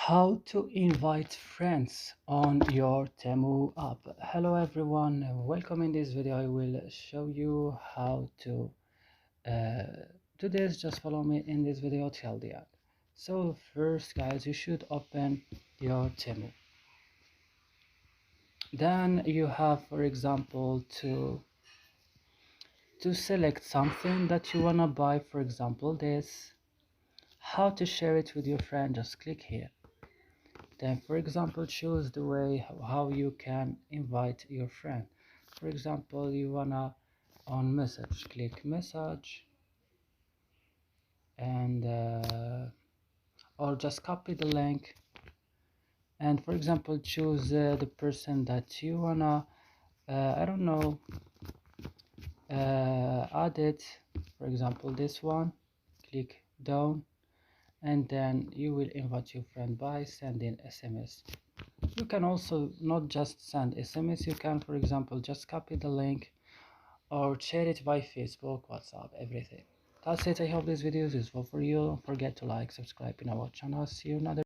How to invite friends on your Temu app. Hello everyone, welcome. In this video I will show you how to do this. Just follow me in this video till the end. So first guys, you should open your Temu. Then you have, for example, to select something that you wanna buy. For example, this. How to share it with your friend, just click here. Then, for example, choose the way how you can invite your friend. For example, you wanna on message, click message, and or just copy the link. And for example, choose the person that you wanna, I don't know, add it. For example, this one. Click down, and then you will invite your friend by sending SMS. You can also not just send SMS, you can, for example, just copy the link or share it by Facebook, WhatsApp, everything. That's it. I hope this video is useful for you. Don't forget to like, subscribe in our channel. See you in another